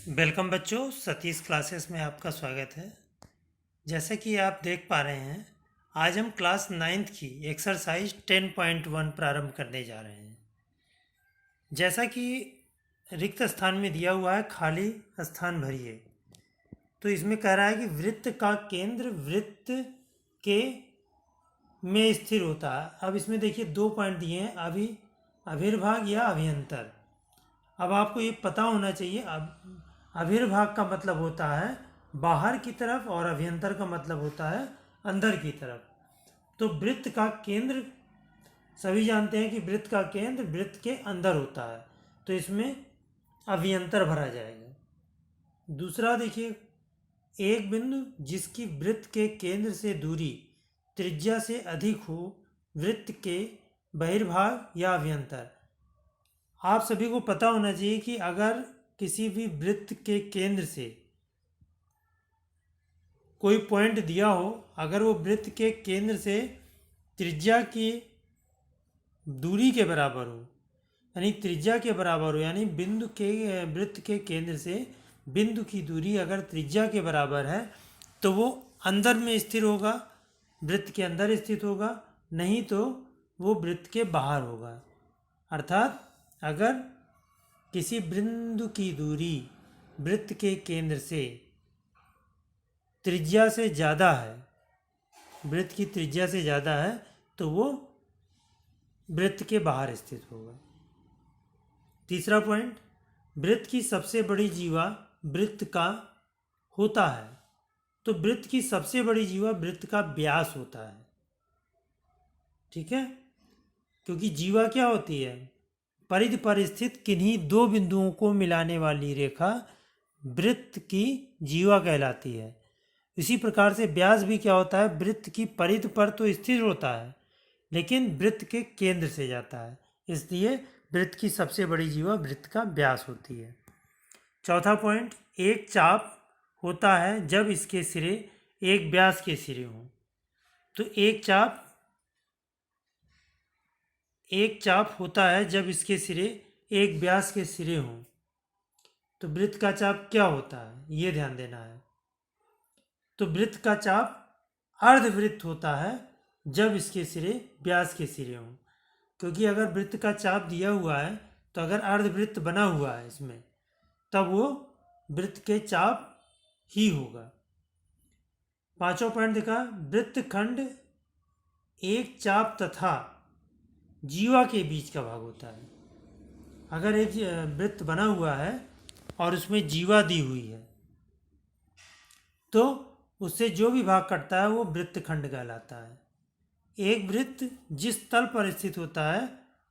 Welcome बच्चों, Satish classes में आपका स्वागत है। जैसे कि आप देख पा रहे हैं, आज हम क्लास 9th की एक्सरसाइज 10.1 प्रारंभ करने जा रहे हैं। जैसा कि रिक्त स्थान में दिया हुआ है, खाली स्थान भरिए। तो इसमें कह रहा है कि वृत्त का केंद्र वृत्त के में स्थिर होता है। अब इसमें देखिए 2 पॉइंट दिए हैं, अभिर्भाग या अभियंतर। अब आपको ये पता होना चाहिए, अभिर्भाग का मतलब होता है बाहर की तरफ और अभ्यंतर का मतलब होता है अंदर की तरफ। तो वृत्त का केंद्र, सभी जानते हैं कि वृत्त का केंद्र वृत्त के अंदर होता है, तो इसमें अभ्यंतर भरा जाएगा। दूसरा देखिए, एक बिंदु जिसकी वृत्त के केंद्र से दूरी त्रिज्या से अधिक हो, वृत्त के बहिर्भाग या अभ्यंतर। आप सभी को पता होना चाहिए कि अगर किसी भी वृत्त के केंद्र से कोई पॉइंट दिया हो, अगर वो वृत्त के केंद्र से त्रिज्या की दूरी के बराबर हो, यानी त्रिज्या के बराबर हो, यानी बिंदु के वृत्त के केंद्र से बिंदु की दूरी अगर त्रिज्या के बराबर है तो वो अंदर में स्थिर होगा, वृत्त के अंदर स्थित होगा, नहीं तो वो वृत्त के बाहर होगा। अर्थात अगर किसी बिंदु की दूरी वृत्त के केंद्र से त्रिज्या से ज़्यादा है, वृत्त की त्रिज्या से ज़्यादा है, तो वो वृत्त के बाहर स्थित होगा। तीसरा पॉइंट, वृत्त की सबसे बड़ी जीवा वृत्त का होता है। तो वृत्त की सबसे बड़ी जीवा वृत्त का व्यास होता है। ठीक है, क्योंकि जीवा क्या होती है? परिधि पर स्थित किन्हीं दो बिंदुओं को मिलाने वाली रेखा वृत्त की जीवा कहलाती है। इसी प्रकार से व्यास भी क्या होता है? वृत्त की परिधि पर तो स्थिर होता है, लेकिन वृत्त के केंद्र से जाता है, इसलिए वृत्त की सबसे बड़ी जीवा वृत्त का व्यास होती है। चौथा पॉइंट, एक चाप होता है जब इसके सिरे एक व्यास के सिरे हों। तो एक चाप होता है जब इसके सिरे एक व्यास के सिरे हों। तो वृत्त का चाप क्या होता है, ये ध्यान देना है। तो वृत्त का चाप अर्धवृत्त होता है जब इसके सिरे व्यास के सिरे हों। क्योंकि अगर वृत्त का चाप दिया हुआ है, तो अगर अर्धवृत्त बना हुआ है इसमें, तब वो वृत्त के चाप ही होगा। पांचवा पॉइंट देखा, वृत्त खंड एक चाप तथा जीवा के बीच का भाग होता है। अगर एक वृत्त बना हुआ है और उसमें जीवा दी हुई है, तो उससे जो भी भाग कटता है वो वृत्त खंड कहलाता है। एक वृत्त जिस तल पर स्थित होता है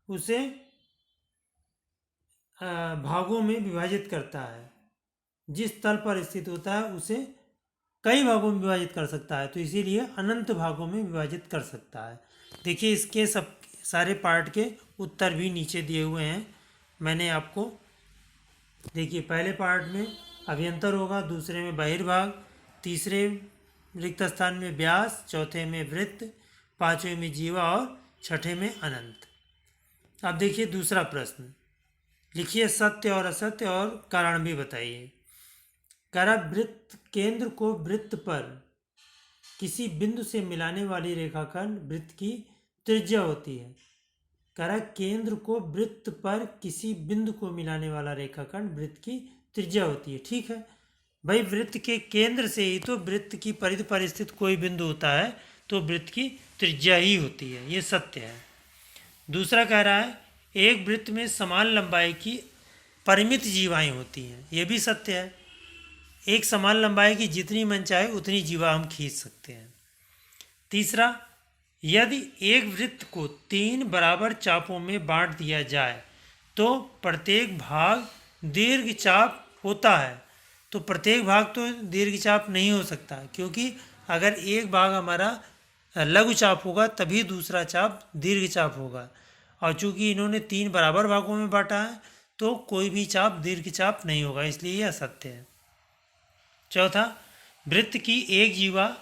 उसे भागों में विभाजित करता है। जिस तल पर स्थित होता है उसे कई भागों में विभाजित कर सकता है, तो इसीलिए अनंत भागों में विभाजित कर सकता है। देखिए, इसके सब सारे पार्ट के उत्तर भी नीचे दिए हुए हैं। मैंने आपको, देखिए, पहले पार्ट में अभ्यंतर होगा, दूसरे में बहिर्भाग, तीसरे रिक्त स्थान में व्यास, चौथे में वृत्त, पांचवें में जीवा और छठे में अनंत। अब देखिए दूसरा प्रश्न, लिखिए सत्य और असत्य और कारण भी बताइए। कह रहा, वृत्त केंद्र को वृत्त पर किसी बिंदु से मिलाने वाली रेखाखंड वृत्त की त्रिज्या होती है। कह रहा, केंद्र को वृत्त पर किसी बिंदु को मिलाने वाला रेखाखंड वृत्त की त्रिज्या होती है। ठीक है भाई, वृत्त के केंद्र से ही तो वृत्त की परिधि पर स्थित कोई बिंदु होता है, तो वृत्त की त्रिज्या ही होती है, ये सत्य है। दूसरा कह रहा है, एक वृत्त में समान लंबाई की परिमित जीवाएं होती हैं, ये भी सत्य है। एक समान लंबाई की जितनी मन चाहे उतनी जीवा हम खींच सकते हैं। तीसरा, यदि एक वृत्त को 3 बराबर चापों में बांट दिया जाए तो प्रत्येक भाग दीर्घ चाप होता है। तो प्रत्येक भाग तो दीर्घ चाप नहीं हो सकता, क्योंकि अगर एक भाग हमारा लघु चाप होगा तभी दूसरा चाप दीर्घ चाप होगा, और चूंकि इन्होंने 3 बराबर भागों में बांटा है तो कोई भी चाप दीर्घ चाप नहीं होगा, इसलिए यह असत्य है। चौथा, वृत्त की एक जीवा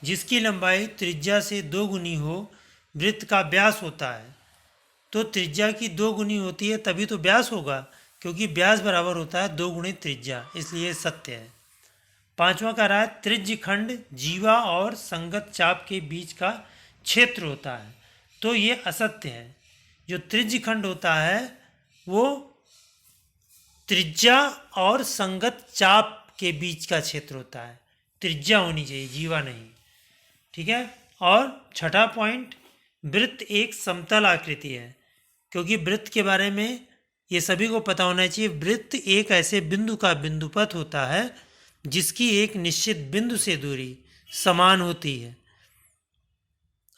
जिसकी लंबाई त्रिज्या से 2 गुनी हो वृत्त का व्यास होता है। तो त्रिज्या की 2 गुनी होती है तभी तो व्यास होगा, क्योंकि व्यास बराबर होता है 2 गुणित त्रिज्या, इसलिए सत्य है। 5वां कह रहा है त्रिज्य खंड जीवा और संगत चाप के बीच का क्षेत्र होता है, तो ये असत्य है। जो त्रिज्य खंड होता है वो त्रिज्या और संगत चाप के बीच का क्षेत्र होता है, त्रिज्या होनी चाहिए, जीवा नहीं। ठीक है। और 6ठा पॉइंट, वृत्त एक समतल आकृति है, क्योंकि वृत्त के बारे में ये सभी को पता होना चाहिए। वृत्त एक ऐसे बिंदु का बिंदुपथ होता है जिसकी एक निश्चित बिंदु से दूरी समान होती है,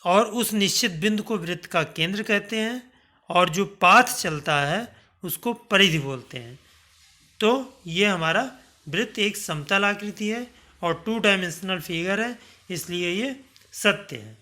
और उस निश्चित बिंदु को वृत्त का केंद्र कहते हैं, और जो पाथ चलता है उसको परिधि बोलते हैं। तो ये हमारा वृत्त एक समतल आकृति है और 2 डायमेंशनल फिगर है, इसलिए ये सत्य है।